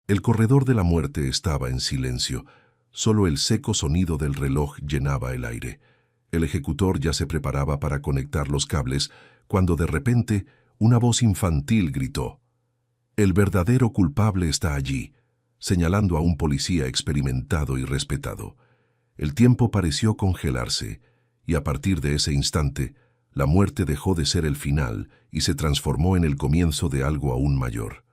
El corredor de la muerte estaba en silencio. Solo el seco sonido del reloj llenaba el aire. El ejecutor ya se preparaba para conectar los cables, cuando de repente una voz infantil gritó: «El verdadero culpable está allí», señalando a un policía experimentado y respetado. El tiempo pareció congelarse, y a partir de ese instante, la muerte dejó de ser el final y se transformó en el comienzo de algo aún mayor.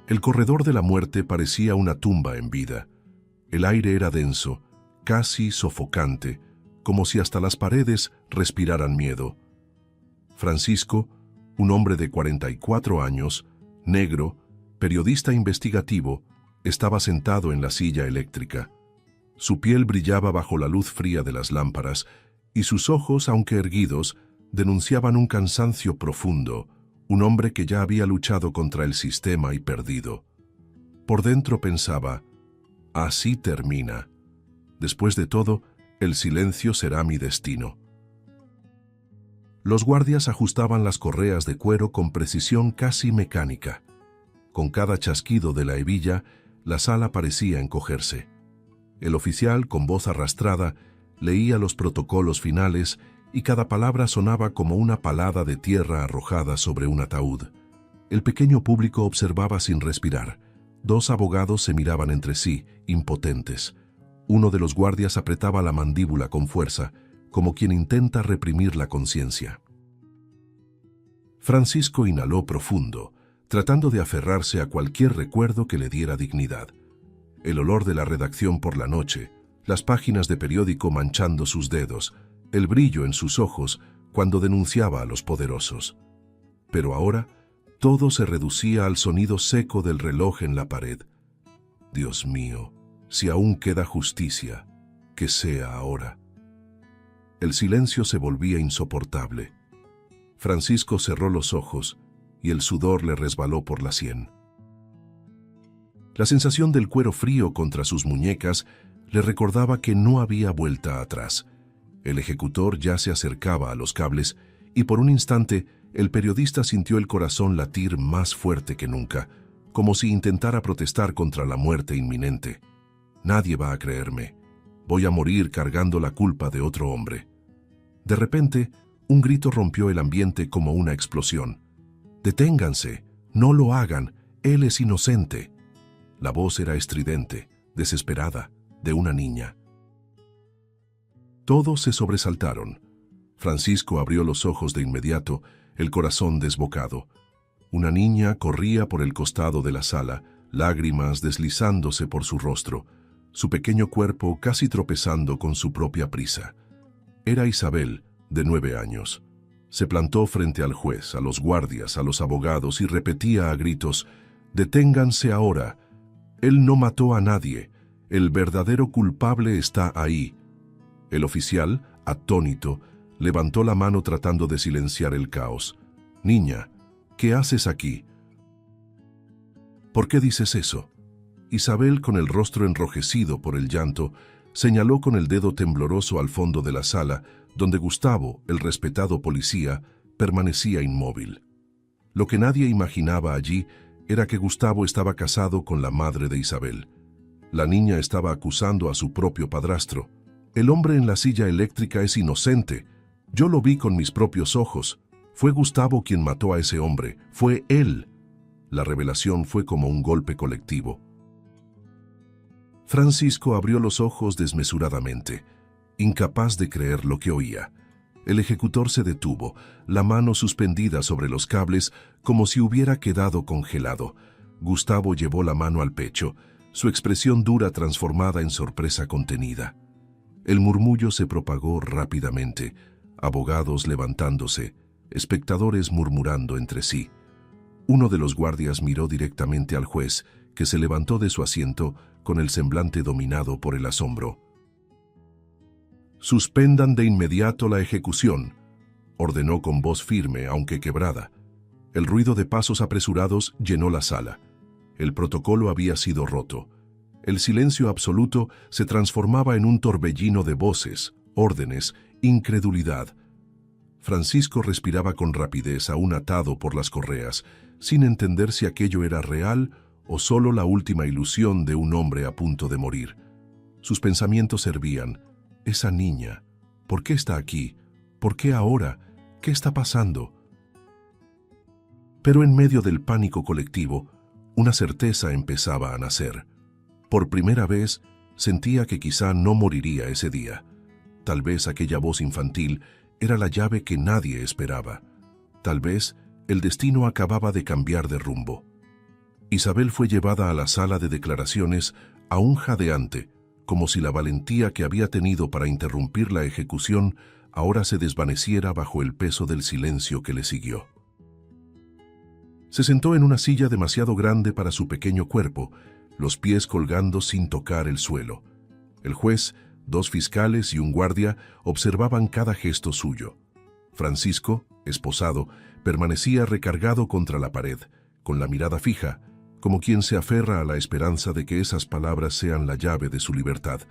El corredor de la muerte parecía una tumba en vida. El aire era denso, casi sofocante, como si hasta las paredes respiraran miedo. Francisco, un hombre de 44 años, negro, periodista investigativo, estaba sentado en la silla eléctrica. Su piel brillaba bajo la luz fría de las lámparas, y sus ojos, aunque erguidos, denunciaban un cansancio profundo, un hombre que ya había luchado contra el sistema y perdido. Por dentro pensaba: así termina. Después de todo, el silencio será mi destino. Los guardias ajustaban las correas de cuero con precisión casi mecánica. Con cada chasquido de la hebilla, la sala parecía encogerse. El oficial, con voz arrastrada, leía los protocolos finales y cada palabra sonaba como una palada de tierra arrojada sobre un ataúd. El pequeño público observaba sin respirar. Dos abogados se miraban entre sí, impotentes. Uno de los guardias apretaba la mandíbula con fuerza, como quien intenta reprimir la conciencia. Francisco inhaló profundo, tratando de aferrarse a cualquier recuerdo que le diera dignidad. El olor de la redacción por la noche, las páginas de periódico manchando sus dedos, el brillo en sus ojos cuando denunciaba a los poderosos. Pero ahora, todo se reducía al sonido seco del reloj en la pared. Dios mío, si aún queda justicia, que sea ahora. El silencio se volvía insoportable. Francisco cerró los ojos y el sudor le resbaló por la sien. La sensación del cuero frío contra sus muñecas le recordaba que no había vuelta atrás. El ejecutor ya se acercaba a los cables y por un instante el periodista sintió el corazón latir más fuerte que nunca, como si intentara protestar contra la muerte inminente. Nadie va a creerme. Voy a morir cargando la culpa de otro hombre. De repente, un grito rompió el ambiente como una explosión. «Deténganse, no lo hagan, él es inocente». La voz era estridente, desesperada, de una niña. Todos se sobresaltaron. Francisco abrió los ojos de inmediato, el corazón desbocado. Una niña corría por el costado de la sala, lágrimas deslizándose por su rostro, su pequeño cuerpo casi tropezando con su propia prisa. Era Isabel, de 9 años. Se plantó frente al juez, a los guardias, a los abogados y repetía a gritos: «Deténganse ahora. Él no mató a nadie. El verdadero culpable está ahí». El oficial, atónito, levantó la mano tratando de silenciar el caos. «Niña, ¿qué haces aquí?» «¿Por qué dices eso?» Isabel, con el rostro enrojecido por el llanto, señaló con el dedo tembloroso al fondo de la sala, donde Gustavo, el respetado policía, permanecía inmóvil. Lo que nadie imaginaba allí era que Gustavo estaba casado con la madre de Isabel. La niña estaba acusando a su propio padrastro. «El hombre en la silla eléctrica es inocente. Yo lo vi con mis propios ojos. Fue Gustavo quien mató a ese hombre. Fue él». La revelación fue como un golpe colectivo. Francisco abrió los ojos desmesuradamente, incapaz de creer lo que oía. El ejecutor se detuvo, la mano suspendida sobre los cables, como si hubiera quedado congelado. Gustavo llevó la mano al pecho, su expresión dura transformada en sorpresa contenida. El murmullo se propagó rápidamente, abogados levantándose, espectadores murmurando entre sí. Uno de los guardias miró directamente al juez, que se levantó de su asiento con el semblante dominado por el asombro. «Suspendan de inmediato la ejecución», ordenó con voz firme, aunque quebrada. El ruido de pasos apresurados llenó la sala. El protocolo había sido roto. El silencio absoluto se transformaba en un torbellino de voces, órdenes, incredulidad. Francisco respiraba con rapidez, aún atado por las correas, sin entender si aquello era real o solo la última ilusión de un hombre a punto de morir. Sus pensamientos servían: esa niña, ¿por qué está aquí? ¿Por qué ahora? ¿Qué está pasando? Pero en medio del pánico colectivo, una certeza empezaba a nacer. Por primera vez, sentía que quizá no moriría ese día. Tal vez aquella voz infantil era la llave que nadie esperaba. Tal vez el destino acababa de cambiar de rumbo. Isabel fue llevada a la sala de declaraciones aún jadeante, como si la valentía que había tenido para interrumpir la ejecución ahora se desvaneciera bajo el peso del silencio que le siguió. Se sentó en una silla demasiado grande para su pequeño cuerpo, los pies colgando sin tocar el suelo. El juez, 2 fiscales y un guardia observaban cada gesto suyo. Francisco, esposado, permanecía recargado contra la pared, con la mirada fija, como quien se aferra a la esperanza de que esas palabras sean la llave de su libertad.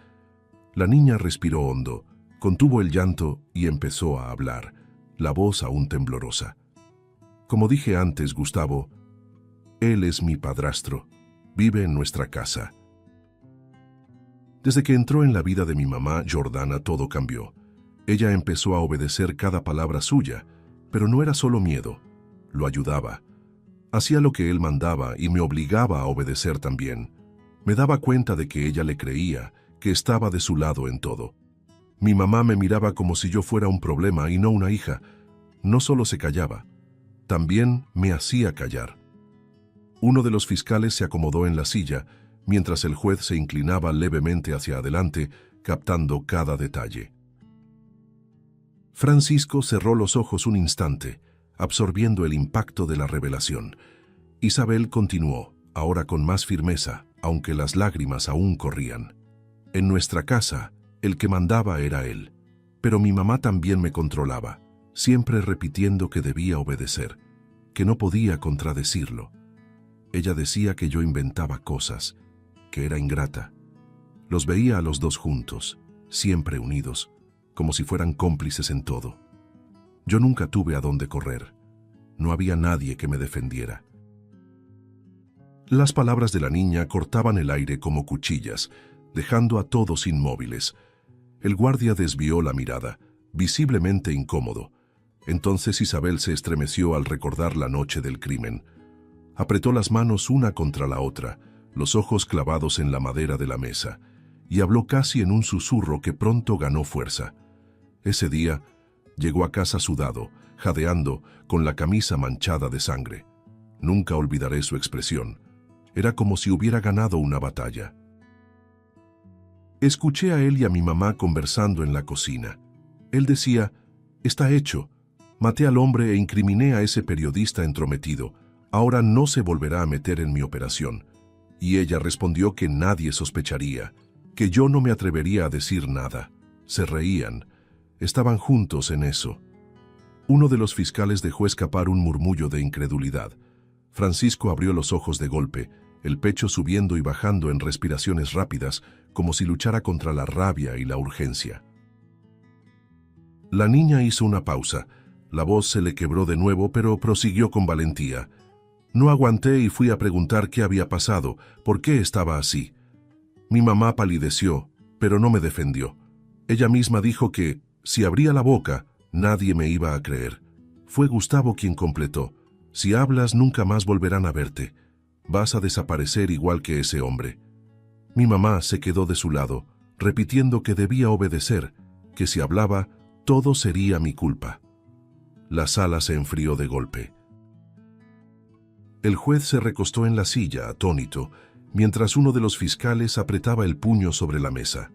La niña respiró hondo, contuvo el llanto y empezó a hablar, la voz aún temblorosa. Como dije antes, Gustavo, él es mi padrastro, vive en nuestra casa. Desde que entró en la vida de mi mamá, Jordana, todo cambió. Ella empezó a obedecer cada palabra suya, pero no era solo miedo, lo ayudaba. Hacía lo que él mandaba y me obligaba a obedecer también. Me daba cuenta de que ella le creía, que estaba de su lado en todo. Mi mamá me miraba como si yo fuera un problema y no una hija. No solo se callaba, también me hacía callar. Uno de los fiscales se acomodó en la silla, mientras el juez se inclinaba levemente hacia adelante, captando cada detalle. Francisco cerró los ojos un instante, absorbiendo el impacto de la revelación. Isabel continuó, ahora con más firmeza, aunque las lágrimas aún corrían. En nuestra casa, el que mandaba era él, pero mi mamá también me controlaba, siempre repitiendo que debía obedecer, que no podía contradecirlo. Ella decía que yo inventaba cosas, que era ingrata. Los veía a los dos juntos, siempre unidos, como si fueran cómplices en todo. Yo nunca tuve a dónde correr. No había nadie que me defendiera. Las palabras de la niña cortaban el aire como cuchillas, dejando a todos inmóviles. El guardia desvió la mirada, visiblemente incómodo. Entonces Isabel se estremeció al recordar la noche del crimen. Apretó las manos una contra la otra, los ojos clavados en la madera de la mesa, y habló casi en un susurro que pronto ganó fuerza. Ese día, llegó a casa sudado, jadeando, con la camisa manchada de sangre. Nunca olvidaré su expresión. Era como si hubiera ganado una batalla. Escuché a él y a mi mamá conversando en la cocina. Él decía: «Está hecho. Maté al hombre e incriminé a ese periodista entrometido. Ahora no se volverá a meter en mi operación». Y ella respondió que nadie sospecharía, que yo no me atrevería a decir nada. Se reían. Estaban juntos en eso. Uno de los fiscales dejó escapar un murmullo de incredulidad. Francisco abrió los ojos de golpe, el pecho subiendo y bajando en respiraciones rápidas, como si luchara contra la rabia y la urgencia. La niña hizo una pausa. La voz se le quebró de nuevo, pero prosiguió con valentía. No aguanté y fui a preguntar qué había pasado, por qué estaba así. Mi mamá palideció, pero no me defendió. Ella misma dijo que, si abría la boca, nadie me iba a creer. Fue Gustavo quien completó: «Si hablas, nunca más volverán a verte. Vas a desaparecer igual que ese hombre». Mi mamá se quedó de su lado, repitiendo que debía obedecer, que si hablaba, todo sería mi culpa. La sala se enfrió de golpe. El juez se recostó en la silla, atónito, mientras uno de los fiscales apretaba el puño sobre la mesa.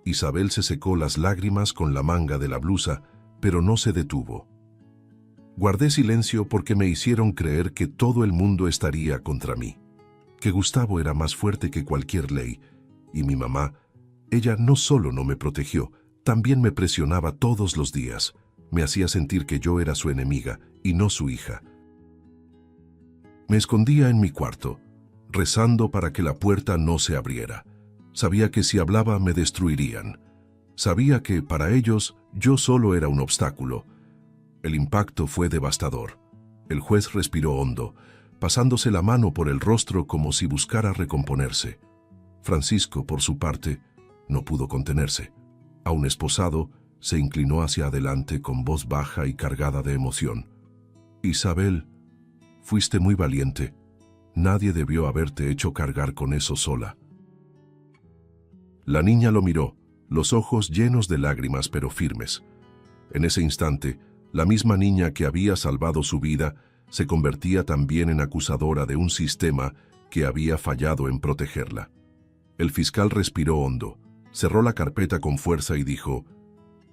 Isabel se secó las lágrimas con la manga de la blusa, pero no se detuvo. Guardé silencio porque me hicieron creer que todo el mundo estaría contra mí, que Gustavo era más fuerte que cualquier ley, y mi mamá, ella no solo no me protegió, también me presionaba todos los días, me hacía sentir que yo era su enemiga y no su hija. Me escondía en mi cuarto, rezando para que la puerta no se abriera. Sabía que si hablaba me destruirían. Sabía que, para ellos, yo solo era un obstáculo. El impacto fue devastador. El juez respiró hondo, pasándose la mano por el rostro como si buscara recomponerse. Francisco, por su parte, no pudo contenerse. Aún esposado, se inclinó hacia adelante con voz baja y cargada de emoción. «Isabel, fuiste muy valiente. Nadie debió haberte hecho cargar con eso sola». La niña lo miró, los ojos llenos de lágrimas pero firmes. En ese instante, la misma niña que había salvado su vida se convertía también en acusadora de un sistema que había fallado en protegerla. El fiscal respiró hondo, cerró la carpeta con fuerza y dijo: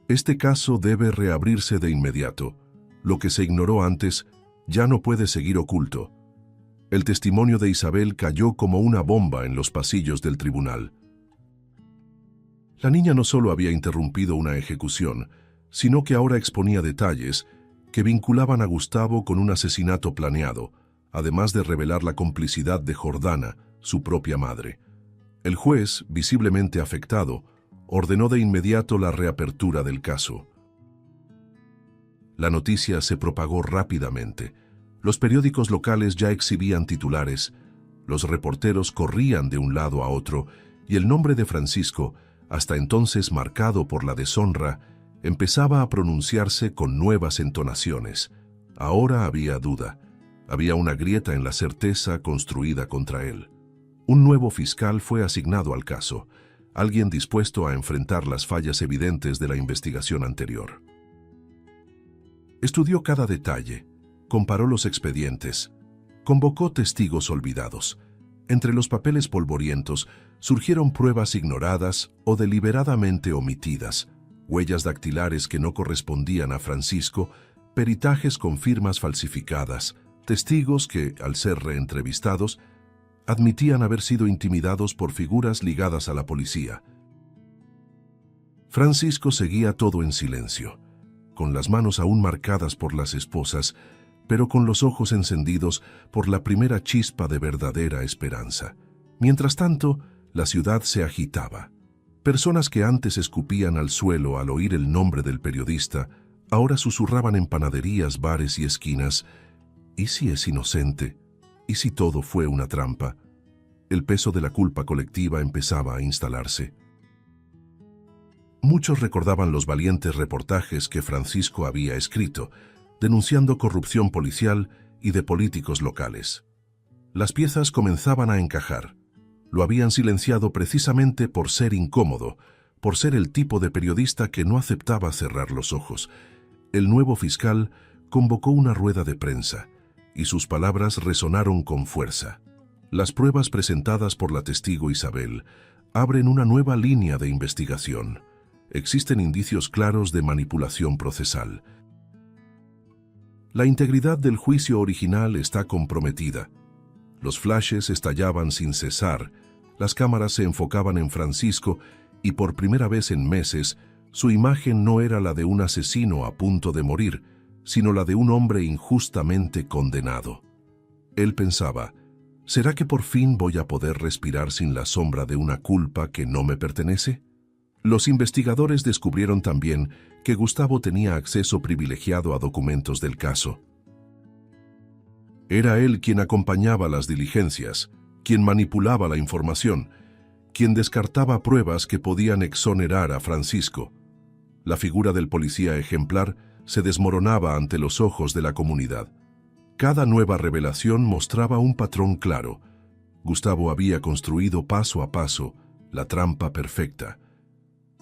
«Este caso debe reabrirse de inmediato. Lo que se ignoró antes ya no puede seguir oculto». El testimonio de Isabel cayó como una bomba en los pasillos del tribunal. La niña no solo había interrumpido una ejecución, sino que ahora exponía detalles que vinculaban a Gustavo con un asesinato planeado, además de revelar la complicidad de Jordana, su propia madre. El juez, visiblemente afectado, ordenó de inmediato la reapertura del caso. La noticia se propagó rápidamente. Los periódicos locales ya exhibían titulares, los reporteros corrían de un lado a otro y el nombre de Francisco, hasta entonces marcado por la deshonra, empezaba a pronunciarse con nuevas entonaciones. Ahora había duda, había una grieta en la certeza construida contra él. Un nuevo fiscal fue asignado al caso, alguien dispuesto a enfrentar las fallas evidentes de la investigación anterior. Estudió cada detalle, comparó los expedientes, convocó testigos olvidados. Entre los papeles polvorientos surgieron pruebas ignoradas o deliberadamente omitidas, huellas dactilares que no correspondían a Francisco, peritajes con firmas falsificadas, testigos que, al ser reentrevistados, admitían haber sido intimidados por figuras ligadas a la policía. Francisco seguía todo en silencio, con las manos aún marcadas por las esposas, pero con los ojos encendidos por la primera chispa de verdadera esperanza. Mientras tanto, la ciudad se agitaba. Personas que antes escupían al suelo al oír el nombre del periodista, ahora susurraban en panaderías, bares y esquinas: ¿y si es inocente? ¿Y si todo fue una trampa? El peso de la culpa colectiva empezaba a instalarse. Muchos recordaban los valientes reportajes que Francisco había escrito, denunciando corrupción policial y de políticos locales. Las piezas comenzaban a encajar. Lo habían silenciado precisamente por ser incómodo, por ser el tipo de periodista que no aceptaba cerrar los ojos. El nuevo fiscal convocó una rueda de prensa, y sus palabras resonaron con fuerza. Las pruebas presentadas por la testigo Isabel abren una nueva línea de investigación. Existen indicios claros de manipulación procesal. La integridad del juicio original está comprometida. Los flashes estallaban sin cesar, las cámaras se enfocaban en Francisco y por primera vez en meses su imagen no era la de un asesino a punto de morir, sino la de un hombre injustamente condenado. Él pensaba: ¿será que por fin voy a poder respirar sin la sombra de una culpa que no me pertenece? Los investigadores descubrieron también que Gustavo tenía acceso privilegiado a documentos del caso. Era él quien acompañaba las diligencias, quien manipulaba la información, quien descartaba pruebas que podían exonerar a Francisco. La figura del policía ejemplar se desmoronaba ante los ojos de la comunidad. Cada nueva revelación mostraba un patrón claro. Gustavo había construido paso a paso la trampa perfecta.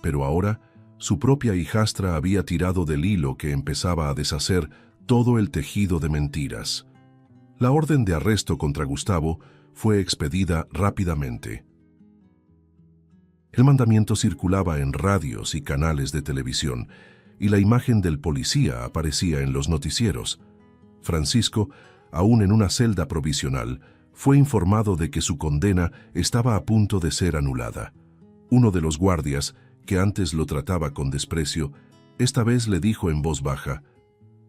Pero ahora, su propia hijastra había tirado del hilo que empezaba a deshacer todo el tejido de mentiras. La orden de arresto contra Gustavo fue expedida rápidamente. El mandamiento circulaba en radios y canales de televisión, y la imagen del policía aparecía en los noticieros. Francisco, aún en una celda provisional, fue informado de que su condena estaba a punto de ser anulada. Uno de los guardias, que antes lo trataba con desprecio, esta vez le dijo en voz baja: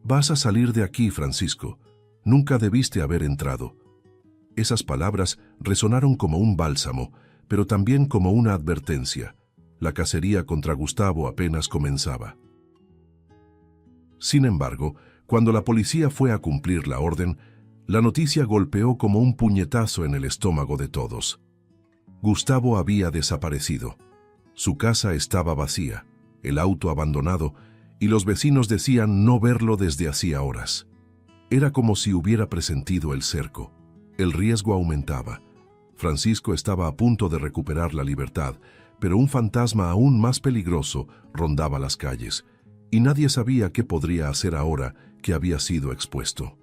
«Vas a salir de aquí, Francisco. Nunca debiste haber entrado». Esas palabras resonaron como un bálsamo, pero también como una advertencia. La cacería contra Gustavo apenas comenzaba. Sin embargo, cuando la policía fue a cumplir la orden, La noticia golpeó como un puñetazo en el estómago de todos. Gustavo había desaparecido. Su casa estaba vacía, el auto abandonado, y los vecinos decían no verlo desde hacía horas. Era como si hubiera presentido el cerco. El riesgo aumentaba. Francisco estaba a punto de recuperar la libertad, pero un fantasma aún más peligroso rondaba las calles, y nadie sabía qué podría hacer ahora que había sido expuesto.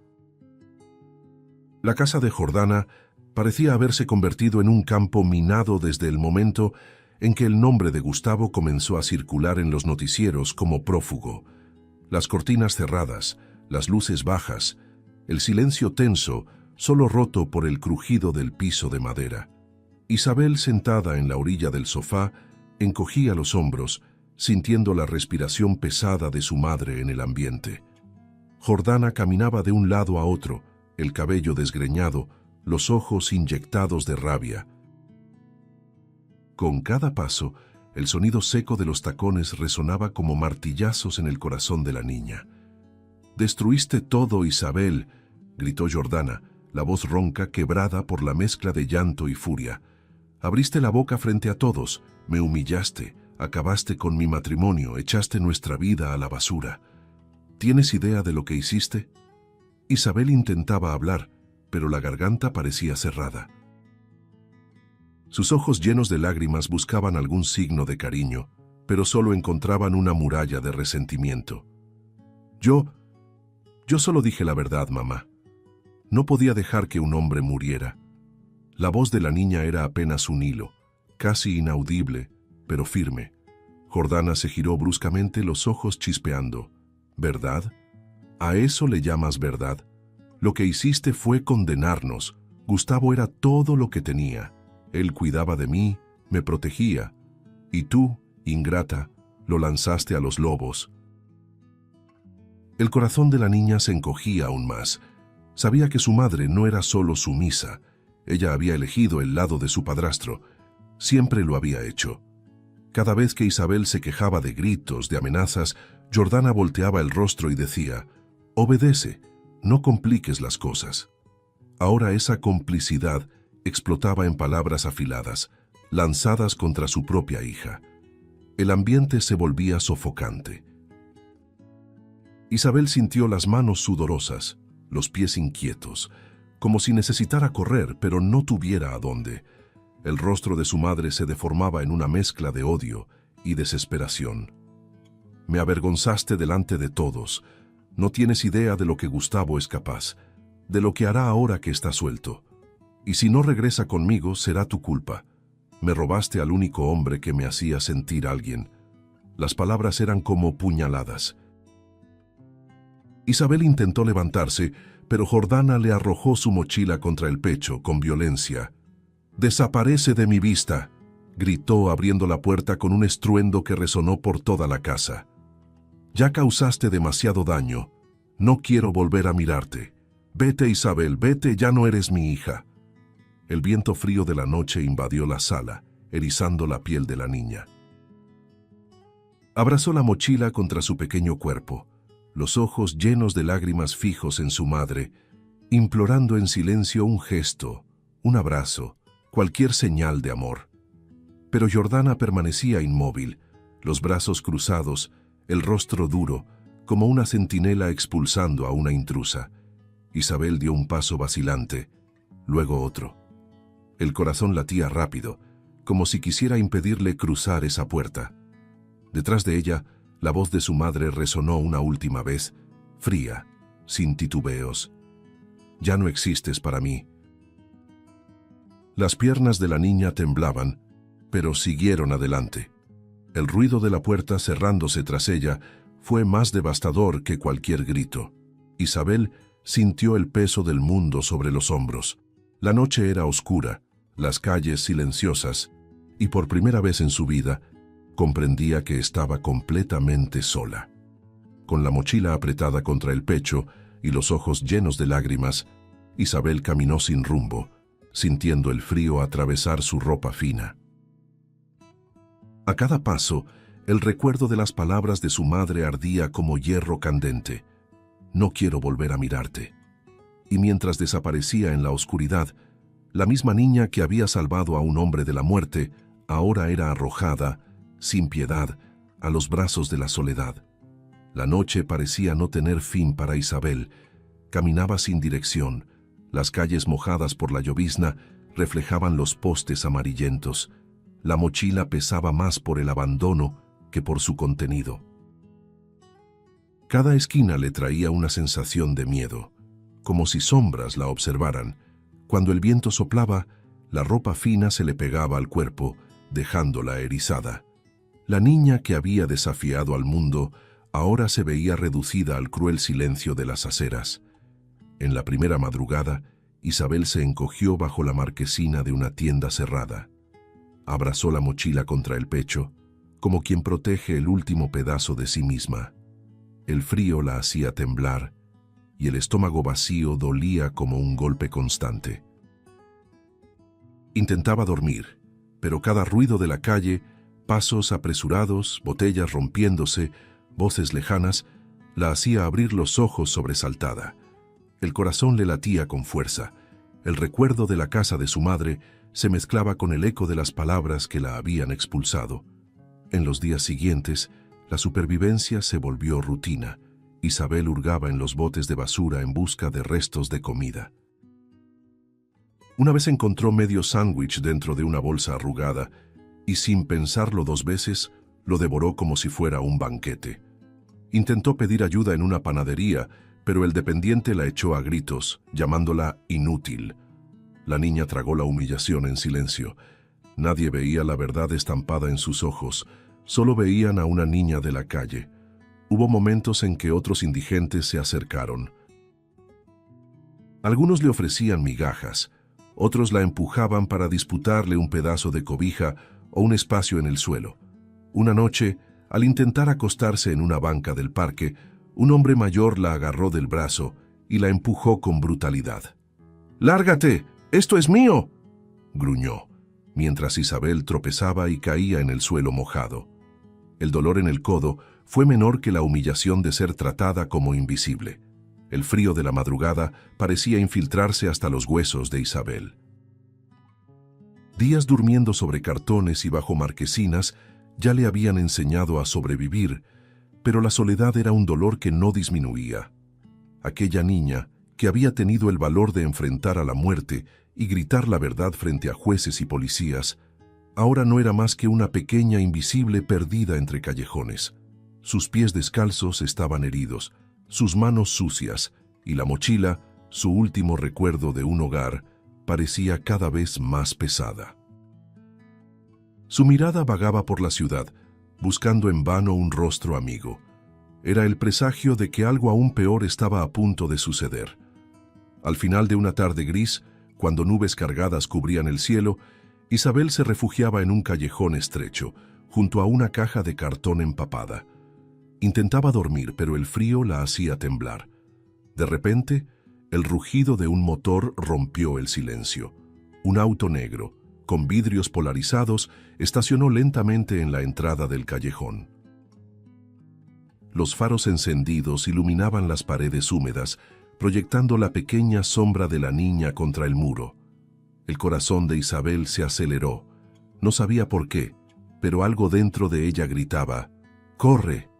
La casa de Jordana parecía haberse convertido en un campo minado desde el momento en que el nombre de Gustavo comenzó a circular en los noticieros como prófugo. Las cortinas cerradas, las luces bajas, el silencio tenso, solo roto por el crujido del piso de madera. Isabel, sentada en la orilla del sofá, encogía los hombros, sintiendo la respiración pesada de su madre en el ambiente. Jordana caminaba de un lado a otro, el cabello desgreñado, los ojos inyectados de rabia. Con cada paso, el sonido seco de los tacones resonaba como martillazos en el corazón de la niña. «Destruiste todo, Isabel», gritó Jordana, la voz ronca quebrada por la mezcla de llanto y furia. «Abriste la boca frente a todos, me humillaste, acabaste con mi matrimonio, echaste nuestra vida a la basura. ¿Tienes idea de lo que hiciste?» Isabel intentaba hablar, pero la garganta parecía cerrada. Sus ojos llenos de lágrimas buscaban algún signo de cariño, pero solo encontraban una muralla de resentimiento. Yo solo dije la verdad, mamá. No podía dejar que un hombre muriera. La voz de la niña era apenas un hilo, casi inaudible, pero firme. Jordana se giró bruscamente, los ojos chispeando. ¿Verdad? ¿A eso le llamas verdad? Lo que hiciste fue condenarnos. Gustavo era todo lo que tenía. Él cuidaba de mí, me protegía. Y tú, ingrata, lo lanzaste a los lobos. El corazón de la niña se encogía aún más. Sabía que su madre no era solo sumisa. Ella había elegido el lado de su padrastro. Siempre lo había hecho. Cada vez que Isabel se quejaba de gritos, de amenazas, Jordana volteaba el rostro y decía: «Obedece, no compliques las cosas». Ahora esa complicidad explotaba en palabras afiladas, lanzadas contra su propia hija. El ambiente se volvía sofocante. Isabel sintió las manos sudorosas, los pies inquietos, como si necesitara correr, pero no tuviera a dónde. El rostro de su madre se deformaba en una mezcla de odio y desesperación. «Me avergonzaste delante de todos. No tienes idea de lo que Gustavo es capaz, de lo que hará ahora que está suelto. Y si no regresa conmigo, será tu culpa. Me robaste al único hombre que me hacía sentir alguien». Las palabras eran como puñaladas. Isabel intentó levantarse, pero Jordana le arrojó su mochila contra el pecho con violencia. «Desaparece de mi vista», gritó abriendo la puerta con un estruendo que resonó por toda la casa. «Ya causaste demasiado daño. No quiero volver a mirarte. Vete, Isabel, vete, ya no eres mi hija». El viento frío de la noche invadió la sala, erizando la piel de la niña. Abrazó la mochila contra su pequeño cuerpo, los ojos llenos de lágrimas fijos en su madre, implorando en silencio un gesto, un abrazo, cualquier señal de amor. Pero Jordana permanecía inmóvil, los brazos cruzados, el rostro duro, como una centinela expulsando a una intrusa. Isabel dio un paso vacilante, luego otro. El corazón latía rápido, como si quisiera impedirle cruzar esa puerta. Detrás de ella, la voz de su madre resonó una última vez, fría, sin titubeos. «Ya no existes para mí». Las piernas de la niña temblaban, pero siguieron adelante. El ruido de la puerta cerrándose tras ella fue más devastador que cualquier grito. Isabel sintió el peso del mundo sobre los hombros. La noche era oscura, las calles silenciosas, y por primera vez en su vida comprendía que estaba completamente sola. Con la mochila apretada contra el pecho y los ojos llenos de lágrimas, Isabel caminó sin rumbo, sintiendo el frío atravesar su ropa fina. A cada paso, el recuerdo de las palabras de su madre ardía como hierro candente. «No quiero volver a mirarte». y mientras desaparecía en la oscuridad, la misma niña que había salvado a un hombre de la muerte, ahora era arrojada, sin piedad, a los brazos de la soledad. La noche parecía no tener fin para Isabel. Caminaba sin dirección. Las calles mojadas por la llovizna reflejaban los postes amarillentos. La mochila pesaba más por el abandono que por su contenido. Cada esquina le traía una sensación de miedo, como si sombras la observaran. Cuando el viento soplaba, la ropa fina se le pegaba al cuerpo, dejándola erizada. La niña que había desafiado al mundo ahora se veía reducida al cruel silencio de las aceras. En la primera madrugada, Isabel se encogió bajo la marquesina de una tienda cerrada. Abrazó la mochila contra el pecho, como quien protege el último pedazo de sí misma. El frío la hacía temblar, y el estómago vacío dolía como un golpe constante. Intentaba dormir, pero cada ruido de la calle, pasos apresurados, botellas rompiéndose, voces lejanas, la hacía abrir los ojos sobresaltada. El corazón le latía con fuerza. El recuerdo de la casa de su madre se mezclaba con el eco de las palabras que la habían expulsado. En los días siguientes, la supervivencia se volvió rutina. Isabel hurgaba en los botes de basura en busca de restos de comida. Una vez encontró medio sándwich dentro de una bolsa arrugada y, sin pensarlo dos veces, lo devoró como si fuera un banquete. Intentó pedir ayuda en una panadería, pero el dependiente la echó a gritos, llamándola inútil. La niña tragó la humillación en silencio. Nadie veía la verdad estampada en sus ojos, solo veían a una niña de la calle. Hubo momentos en que otros indigentes se acercaron. Algunos le ofrecían migajas, otros la empujaban para disputarle un pedazo de cobija o un espacio en el suelo. Una noche, al intentar acostarse en una banca del parque, un hombre mayor la agarró del brazo y la empujó con brutalidad. «¡Lárgate! ¡Esto es mío!», gruñó, mientras Isabel tropezaba y caía en el suelo mojado. El dolor en el codo fue menor que la humillación de ser tratada como invisible. El frío de la madrugada parecía infiltrarse hasta los huesos de Isabel. Días durmiendo sobre cartones y bajo marquesinas ya le habían enseñado a sobrevivir, pero la soledad era un dolor que no disminuía. Aquella niña, que había tenido el valor de enfrentar a la muerte y gritar la verdad frente a jueces y policías, ahora no era más que una pequeña invisible perdida entre callejones. Sus pies descalzos estaban heridos, sus manos sucias, y la mochila, su último recuerdo de un hogar, parecía cada vez más pesada. Su mirada vagaba por la ciudad, buscando en vano un rostro amigo. Era el presagio de que algo aún peor estaba a punto de suceder. Al final de una tarde gris, cuando nubes cargadas cubrían el cielo, Isabel se refugiaba en un callejón estrecho, junto a una caja de cartón empapada. Intentaba dormir, pero el frío la hacía temblar. De repente, el rugido de un motor rompió el silencio. Un auto negro, con vidrios polarizados, estacionó lentamente en la entrada del callejón. Los faros encendidos iluminaban las paredes húmedas, proyectando la pequeña sombra de la niña contra el muro. El corazón de Isabel se aceleró. No sabía por qué, pero algo dentro de ella gritaba: «¡Corre!».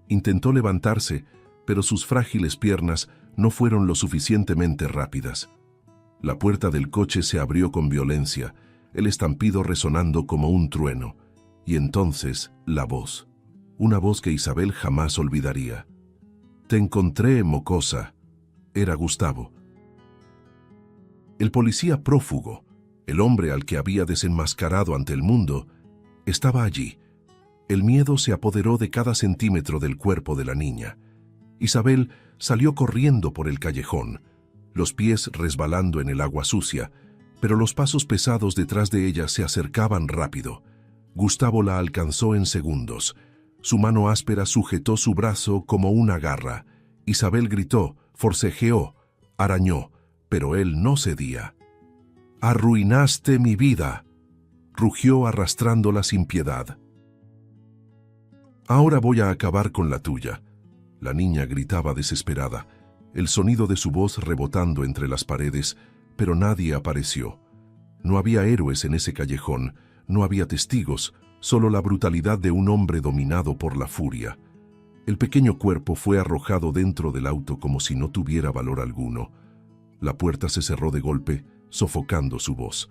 Intentó levantarse, pero sus frágiles piernas no fueron lo suficientemente rápidas. La puerta del coche se abrió con violencia, el estampido resonando como un trueno, y entonces la voz, una voz que Isabel jamás olvidaría. «Te encontré, mocosa». Era Gustavo. El policía prófugo, el hombre al que había desenmascarado ante el mundo, estaba allí. El miedo se apoderó de cada centímetro del cuerpo de la niña. Isabel salió corriendo por el callejón, los pies resbalando en el agua sucia, pero los pasos pesados detrás de ella se acercaban rápido. Gustavo la alcanzó en segundos. Su mano áspera sujetó su brazo como una garra. Isabel gritó, forcejeó, arañó, pero él no cedía. «¡Arruinaste mi vida!», rugió arrastrándola sin piedad. «Ahora voy a acabar con la tuya», la niña gritaba desesperada. el sonido de su voz rebotando entre las paredes, pero nadie apareció. No había héroes en ese callejón, no había testigos, solo la brutalidad de un hombre dominado por la furia. El pequeño cuerpo fue arrojado dentro del auto como si no tuviera valor alguno. La puerta se cerró de golpe, sofocando su voz.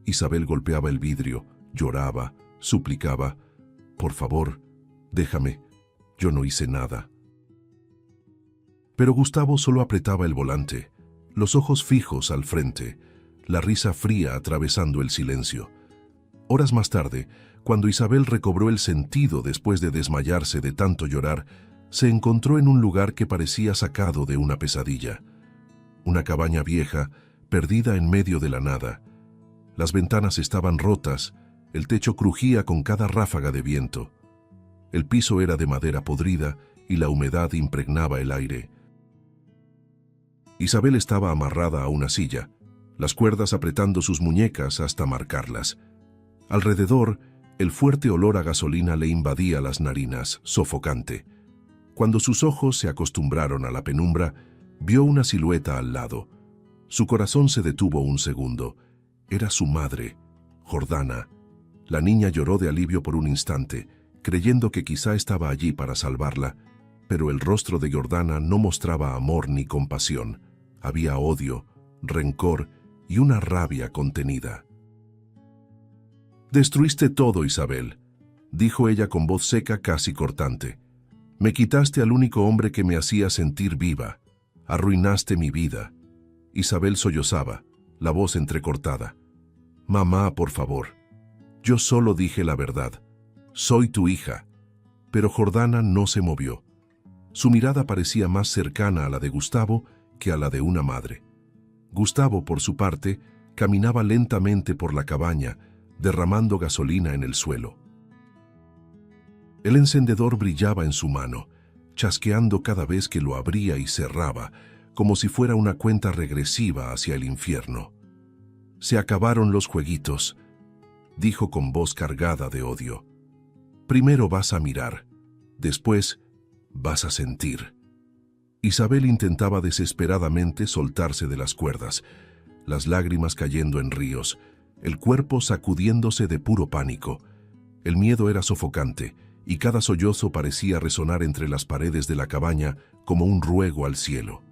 Isabel golpeaba el vidrio, lloraba, suplicaba: «Por favor, déjame, yo no hice nada». Pero Gustavo solo apretaba el volante, los ojos fijos al frente, la risa fría atravesando el silencio. Horas más tarde, cuando Isabel recobró el sentido después de desmayarse de tanto llorar, se encontró en un lugar que parecía sacado de una pesadilla. Una cabaña vieja, perdida en medio de la nada. Las ventanas estaban rotas, el techo crujía con cada ráfaga de viento. El piso era de madera podrida y la humedad impregnaba el aire. Isabel estaba amarrada a una silla, las cuerdas apretando sus muñecas hasta marcarlas. Alrededor, el fuerte olor a gasolina le invadía las narinas, sofocante. Cuando sus ojos se acostumbraron a la penumbra, vio una silueta al lado. Su corazón se detuvo un segundo. Era su madre, Jordana. La niña lloró de alivio por un instante, creyendo que quizá estaba allí para salvarla, pero el rostro de Jordana no mostraba amor ni compasión. Había odio, rencor y una rabia contenida. «Destruiste todo, Isabel», dijo ella con voz seca, casi cortante. «Me quitaste al único hombre que me hacía sentir viva. Arruinaste mi vida». Isabel sollozaba, la voz entrecortada. «Mamá, por favor. Yo solo dije la verdad. Soy tu hija». Pero Jordana no se movió. Su mirada parecía más cercana a la de Gustavo que a la de una madre. Gustavo, por su parte, caminaba lentamente por la cabaña, derramando gasolina en el suelo. El encendedor brillaba en su mano, chasqueando cada vez que lo abría y cerraba, como si fuera una cuenta regresiva hacia el infierno. «Se acabaron los jueguitos», dijo con voz cargada de odio. «Primero vas a mirar, después vas a sentir». Isabel intentaba desesperadamente soltarse de las cuerdas, las lágrimas cayendo en ríos, el cuerpo sacudiéndose de puro pánico. El miedo era sofocante, y cada sollozo parecía resonar entre las paredes de la cabaña como un ruego al cielo.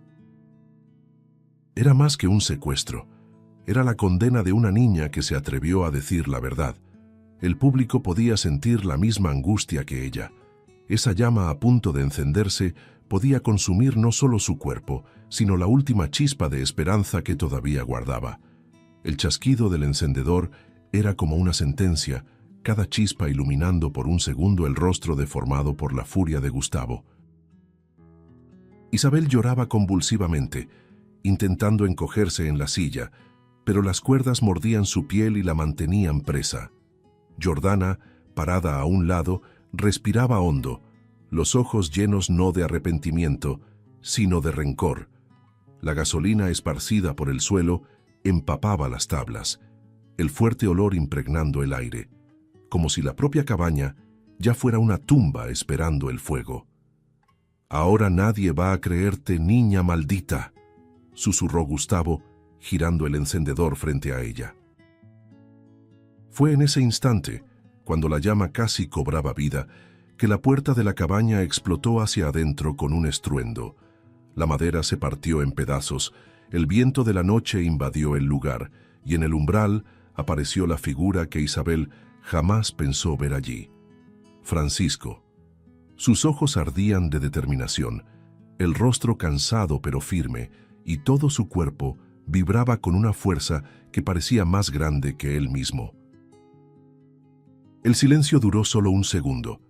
Era más que un secuestro. Era la condena de una niña que se atrevió a decir la verdad. El público podía sentir la misma angustia que ella. Esa llama a punto de encenderse podía consumir no solo su cuerpo, sino la última chispa de esperanza que todavía guardaba. El chasquido del encendedor era como una sentencia, cada chispa iluminando por un segundo el rostro deformado por la furia de Gustavo. Isabel lloraba convulsivamente, intentando encogerse en la silla, pero las cuerdas mordían su piel y la mantenían presa. Jordana, parada a un lado, respiraba hondo, los ojos llenos no de arrepentimiento, sino de rencor. La gasolina esparcida por el suelo empapaba las tablas, el fuerte olor impregnando el aire, como si la propia cabaña ya fuera una tumba esperando el fuego. «Ahora nadie va a creerte, niña maldita», susurró Gustavo, girando el encendedor frente a ella. Fue en ese instante, cuando la llama casi cobraba vida, que la puerta de la cabaña explotó hacia adentro con un estruendo. La madera se partió en pedazos, el viento de la noche invadió el lugar, y en el umbral apareció la figura que Isabel jamás pensó ver allí. Francisco. Sus ojos ardían de determinación, el rostro cansado pero firme, y todo su cuerpo vibraba con una fuerza que parecía más grande que él mismo. El silencio duró solo un segundo,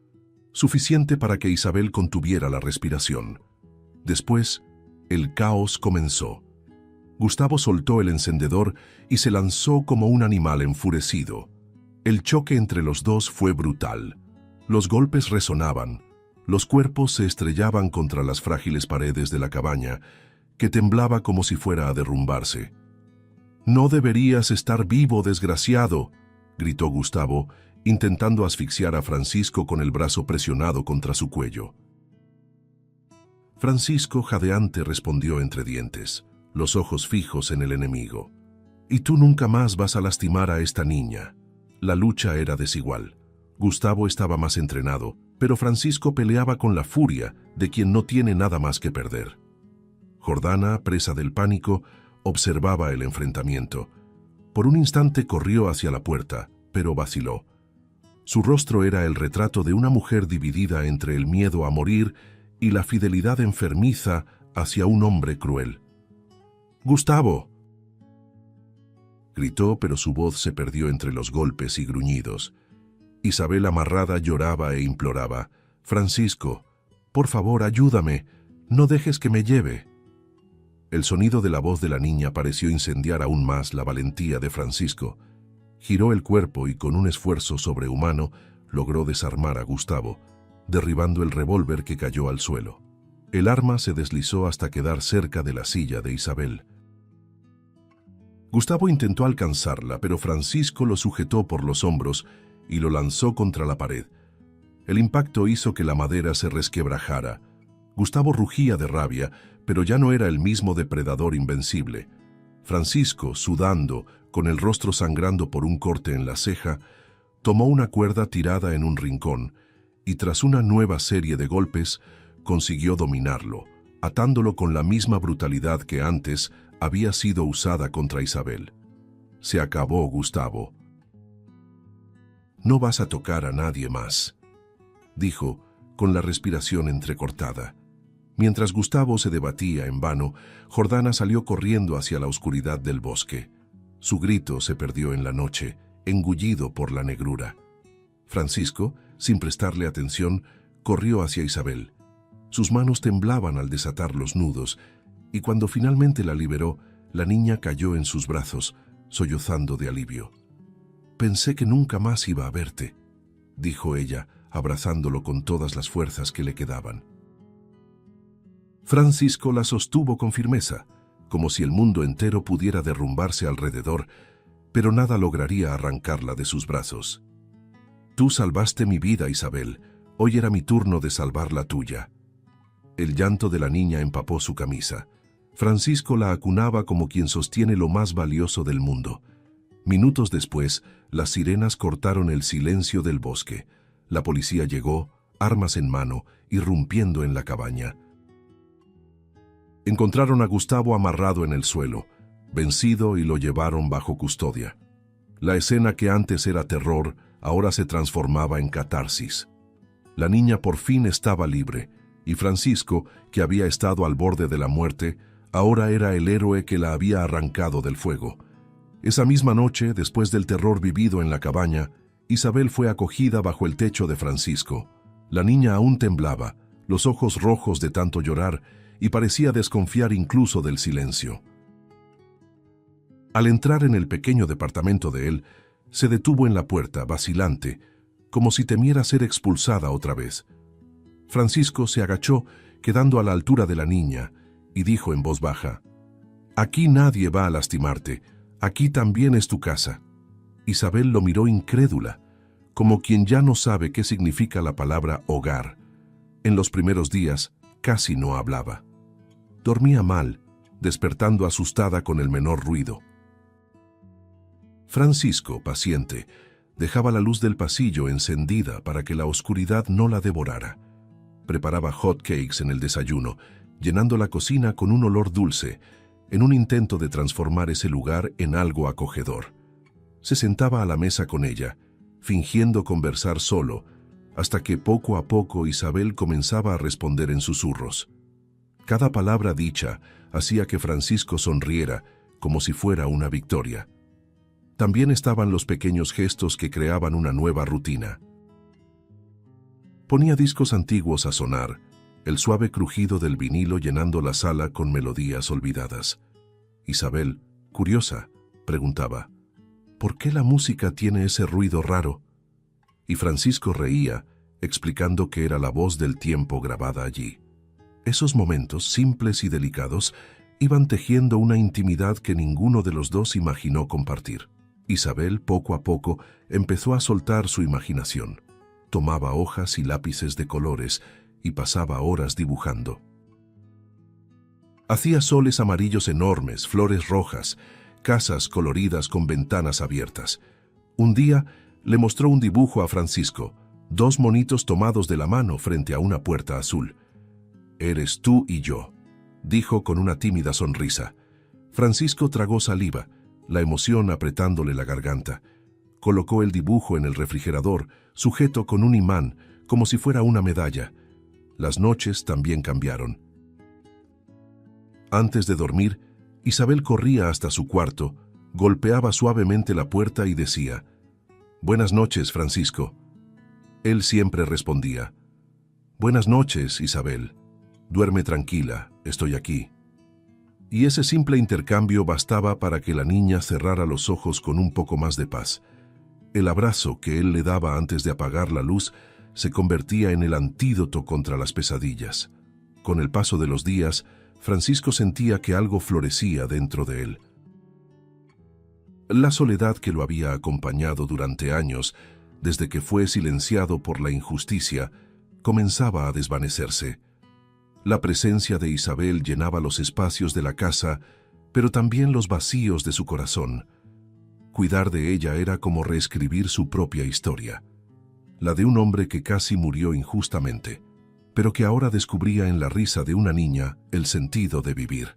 suficiente para que Isabel contuviera la respiración. Después, el caos comenzó. Gustavo soltó el encendedor y se lanzó como un animal enfurecido. El choque entre los dos fue brutal. Los golpes resonaban, los cuerpos se estrellaban contra las frágiles paredes de la cabaña, que temblaba como si fuera a derrumbarse. «No deberías estar vivo, desgraciado», gritó Gustavo, intentando asfixiar a Francisco con el brazo presionado contra su cuello. Francisco, jadeante, respondió entre dientes, los ojos fijos en el enemigo. «Y tú nunca más vas a lastimar a esta niña». La lucha era desigual. Gustavo estaba más entrenado, pero Francisco peleaba con la furia de quien no tiene nada más que perder. Jordana, presa del pánico, observaba el enfrentamiento. Por un instante corrió hacia la puerta, pero vaciló. Su rostro era el retrato de una mujer dividida entre el miedo a morir y la fidelidad enfermiza hacia un hombre cruel. «¡Gustavo!», gritó, pero su voz se perdió entre los golpes y gruñidos. Isabel, amarrada, lloraba e imploraba. «Francisco, por favor, ayúdame, no dejes que me lleve». El sonido de la voz de la niña pareció incendiar aún más la valentía de Francisco. Giró el cuerpo y con un esfuerzo sobrehumano logró desarmar a Gustavo, derribando el revólver que cayó al suelo. El arma se deslizó hasta quedar cerca de la silla de Isabel. Gustavo intentó alcanzarla, pero Francisco lo sujetó por los hombros y lo lanzó contra la pared. El impacto hizo que la madera se resquebrajara. Gustavo rugía de rabia, pero ya no era el mismo depredador invencible. Francisco, sudando, con el rostro sangrando por un corte en la ceja, tomó una cuerda tirada en un rincón y tras una nueva serie de golpes consiguió dominarlo, atándolo con la misma brutalidad que antes había sido usada contra Isabel. «Se acabó, Gustavo. No vas a tocar a nadie más», dijo, con la respiración entrecortada. Mientras Gustavo se debatía en vano, Jordana salió corriendo hacia la oscuridad del bosque. Su grito se perdió en la noche, engullido por la negrura. Francisco, sin prestarle atención, corrió hacia Isabel. Sus manos temblaban al desatar los nudos, y cuando finalmente la liberó, la niña cayó en sus brazos, sollozando de alivio. «Pensé que nunca más iba a verte», dijo ella, abrazándolo con todas las fuerzas que le quedaban. Francisco la sostuvo con firmeza, como si el mundo entero pudiera derrumbarse alrededor, pero nada lograría arrancarla de sus brazos. «Tú salvaste mi vida, Isabel. Hoy era mi turno de salvar la tuya». El llanto de la niña empapó su camisa. Francisco la acunaba como quien sostiene lo más valioso del mundo. Minutos después, las sirenas cortaron el silencio del bosque. La policía llegó, armas en mano, irrumpiendo en la cabaña. Encontraron a Gustavo amarrado en el suelo, vencido, y lo llevaron bajo custodia. La escena que antes era terror, ahora se transformaba en catarsis. La niña por fin estaba libre, y Francisco, que había estado al borde de la muerte, ahora era el héroe que la había arrancado del fuego. Esa misma noche, después del terror vivido en la cabaña, Isabel fue acogida bajo el techo de Francisco. La niña aún temblaba, los ojos rojos de tanto llorar, y parecía desconfiar incluso del silencio. Al entrar en el pequeño departamento de él, se detuvo en la puerta, vacilante, como si temiera ser expulsada otra vez. Francisco se agachó, quedando a la altura de la niña, y dijo en voz baja: «Aquí nadie va a lastimarte, aquí también es tu casa». Isabel lo miró incrédula, como quien ya no sabe qué significa la palabra hogar. En los primeros días casi no hablaba. Dormía mal, despertando asustada con el menor ruido. Francisco, paciente, dejaba la luz del pasillo encendida para que la oscuridad no la devorara. Preparaba hot cakes en el desayuno, llenando la cocina con un olor dulce, en un intento de transformar ese lugar en algo acogedor. Se sentaba a la mesa con ella, fingiendo conversar solo, hasta que poco a poco Isabel comenzaba a responder en susurros. Cada palabra dicha hacía que Francisco sonriera, como si fuera una victoria. También estaban los pequeños gestos que creaban una nueva rutina. Ponía discos antiguos a sonar, el suave crujido del vinilo llenando la sala con melodías olvidadas. Isabel, curiosa, preguntaba: «¿Por qué la música tiene ese ruido raro?». Y Francisco reía, explicando que era la voz del tiempo grabada allí. Esos momentos, simples y delicados, iban tejiendo una intimidad que ninguno de los dos imaginó compartir. Isabel, poco a poco, empezó a soltar su imaginación. Tomaba hojas y lápices de colores y pasaba horas dibujando. Hacía soles amarillos enormes, flores rojas, casas coloridas con ventanas abiertas. Un día le mostró un dibujo a Francisco, dos monitos tomados de la mano frente a una puerta azul. «Eres tú y yo», dijo con una tímida sonrisa. Francisco tragó saliva, la emoción apretándole la garganta. Colocó el dibujo en el refrigerador, sujeto con un imán, como si fuera una medalla. Las noches también cambiaron. Antes de dormir, Isabel corría hasta su cuarto, golpeaba suavemente la puerta y decía: «Buenas noches, Francisco». Él siempre respondía: «Buenas noches, Isabel. Duerme tranquila, estoy aquí». Y ese simple intercambio bastaba para que la niña cerrara los ojos con un poco más de paz. El abrazo que él le daba antes de apagar la luz se convertía en el antídoto contra las pesadillas. Con el paso de los días, Francisco sentía que algo florecía dentro de él. La soledad que lo había acompañado durante años, desde que fue silenciado por la injusticia, comenzaba a desvanecerse. La presencia de Isabel llenaba los espacios de la casa, pero también los vacíos de su corazón. Cuidar de ella era como reescribir su propia historia, la de un hombre que casi murió injustamente, pero que ahora descubría en la risa de una niña el sentido de vivir.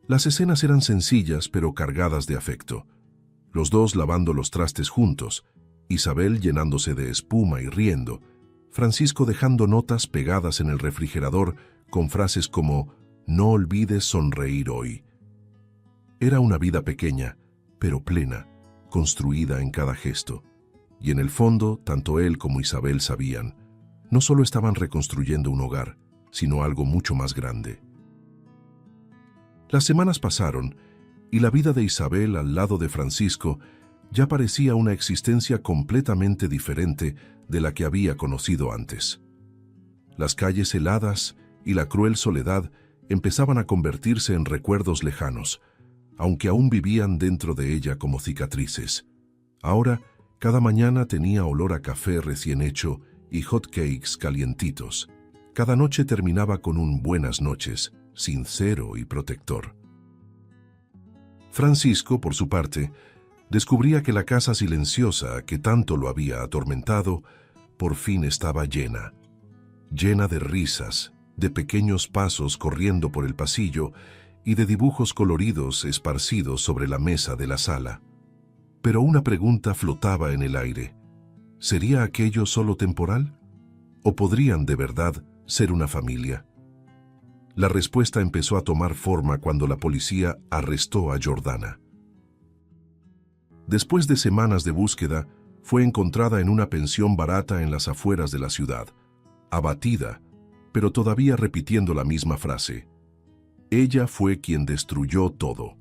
Las escenas eran sencillas pero cargadas de afecto. Los dos lavando los trastes juntos, Isabel llenándose de espuma y riendo, Francisco dejando notas pegadas en el refrigerador con frases como «No olvides sonreír hoy». Era una vida pequeña, pero plena, construida en cada gesto. Y en el fondo, tanto él como Isabel sabían, no solo estaban reconstruyendo un hogar, sino algo mucho más grande. Las semanas pasaron, y la vida de Isabel al lado de Francisco ya parecía una existencia completamente diferente de la que había conocido antes. Las calles heladas y la cruel soledad empezaban a convertirse en recuerdos lejanos, aunque aún vivían dentro de ella como cicatrices. Ahora, cada mañana tenía olor a café recién hecho y hot cakes calientitos. Cada noche terminaba con un buenas noches, sincero y protector. Francisco, por su parte, descubría que la casa silenciosa que tanto lo había atormentado, por fin estaba llena de risas, de pequeños pasos corriendo por el pasillo y de dibujos coloridos esparcidos sobre la mesa de la sala. Pero una pregunta flotaba en el aire. ¿Sería aquello solo temporal? ¿O podrían de verdad ser una familia? La respuesta empezó a tomar forma cuando la policía arrestó a Jordana. Después de semanas de búsqueda, fue encontrada en una pensión barata en las afueras de la ciudad, abatida, pero todavía repitiendo la misma frase. Ella fue quien destruyó todo.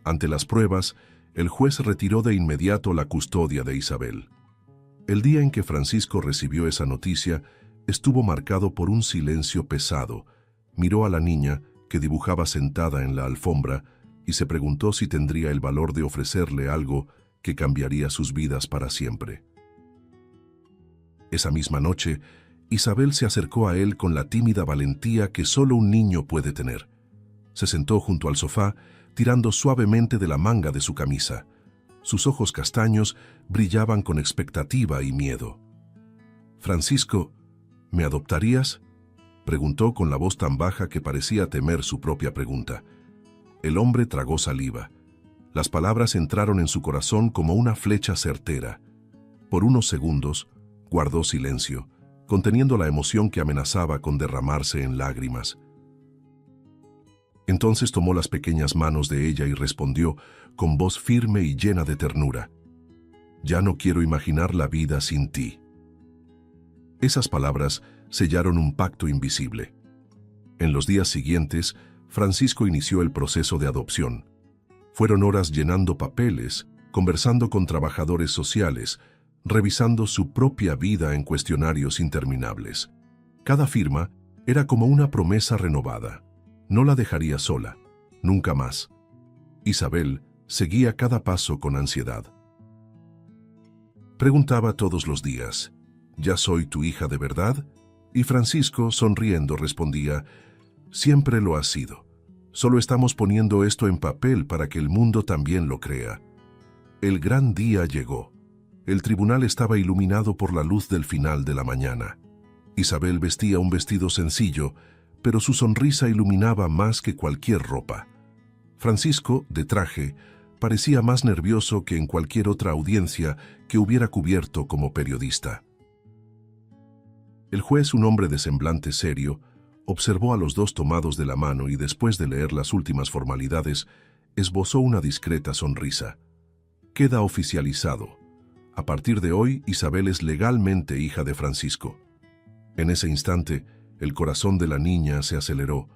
Ante las pruebas, el juez retiró de inmediato la custodia de Isabel. El día en que Francisco recibió esa noticia estuvo marcado por un silencio pesado. Miró a la niña, que dibujaba sentada en la alfombra, y se preguntó si tendría el valor de ofrecerle algo que cambiaría sus vidas para siempre. Esa misma noche, Isabel se acercó a él con la tímida valentía que solo un niño puede tener. Se sentó junto al sofá, tirando suavemente de la manga de su camisa. Sus ojos castaños brillaban con expectativa y miedo. «Francisco, ¿me adoptarías?», preguntó con la voz tan baja que parecía temer su propia pregunta. El hombre tragó saliva. Las palabras entraron en su corazón como una flecha certera. Por unos segundos, guardó silencio, conteniendo la emoción que amenazaba con derramarse en lágrimas. Entonces tomó las pequeñas manos de ella y respondió, con voz firme y llena de ternura: «Ya no quiero imaginar la vida sin ti». Esas palabras sellaron un pacto invisible. En los días siguientes, Francisco inició el proceso de adopción. Fueron horas llenando papeles, conversando con trabajadores sociales, revisando su propia vida en cuestionarios interminables. Cada firma era como una promesa renovada. No la dejaría sola, nunca más. Isabel seguía cada paso con ansiedad. Preguntaba todos los días: «¿Ya soy tu hija de verdad?», y Francisco, sonriendo, respondía: Siempre lo ha sido. Solo estamos poniendo esto en papel para que el mundo también lo crea. El gran día llegó. El tribunal estaba iluminado por la luz del final de la mañana. Isabel vestía un vestido sencillo, pero su sonrisa iluminaba más que cualquier ropa. Francisco, de traje, parecía más nervioso que en cualquier otra audiencia que hubiera cubierto como periodista. El juez, un hombre de semblante serio, observó a los dos tomados de la mano y después de leer las últimas formalidades, esbozó una discreta sonrisa. Queda oficializado. A partir de hoy, Isabel es legalmente hija de Francisco. En ese instante, el corazón de la niña se aceleró.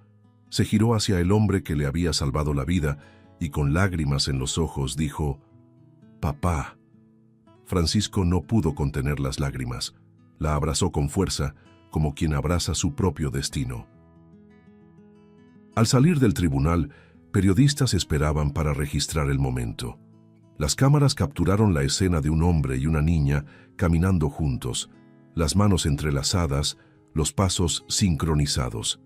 Se giró hacia el hombre que le había salvado la vida y con lágrimas en los ojos dijo: «Papá». Francisco no pudo contener las lágrimas. La abrazó con fuerza, como quien abraza su propio destino. Al salir del tribunal, periodistas esperaban para registrar el momento. Las cámaras capturaron la escena de un hombre y una niña caminando juntos, las manos entrelazadas, los pasos sincronizados.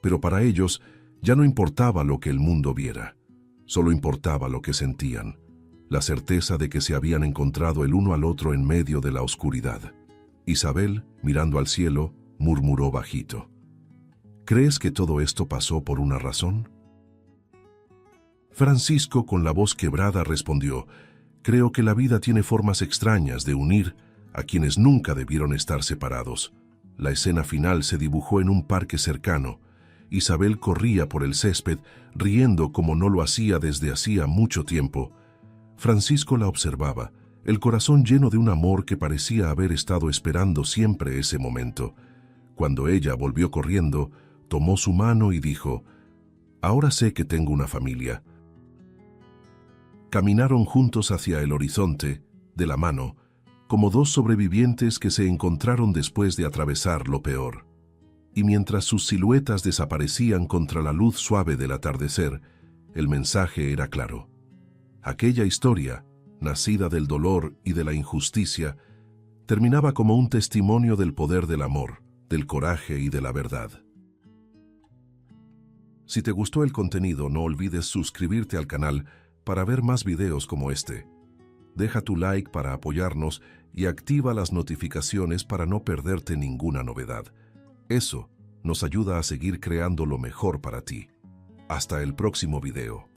Pero para ellos ya no importaba lo que el mundo viera, solo importaba lo que sentían, la certeza de que se habían encontrado el uno al otro en medio de la oscuridad. Isabel, mirando al cielo, murmuró bajito: «¿Crees que todo esto pasó por una razón?». Francisco, con la voz quebrada, respondió: «Creo que la vida tiene formas extrañas de unir a quienes nunca debieron estar separados». La escena final se dibujó en un parque cercano. Isabel corría por el césped, riendo como no lo hacía desde hacía mucho tiempo. Francisco la observaba, el corazón lleno de un amor que parecía haber estado esperando siempre ese momento. Cuando ella volvió corriendo, tomó su mano y dijo: «Ahora sé que tengo una familia». Caminaron juntos hacia el horizonte, de la mano, como dos sobrevivientes que se encontraron después de atravesar lo peor. Y mientras sus siluetas desaparecían contra la luz suave del atardecer, el mensaje era claro. Aquella historia, nacida del dolor y de la injusticia, terminaba como un testimonio del poder del amor, del coraje y de la verdad. Si te gustó el contenido, no olvides suscribirte al canal para ver más videos como este. Deja tu like para apoyarnos y activa las notificaciones para no perderte ninguna novedad. Eso nos ayuda a seguir creando lo mejor para ti. Hasta el próximo video.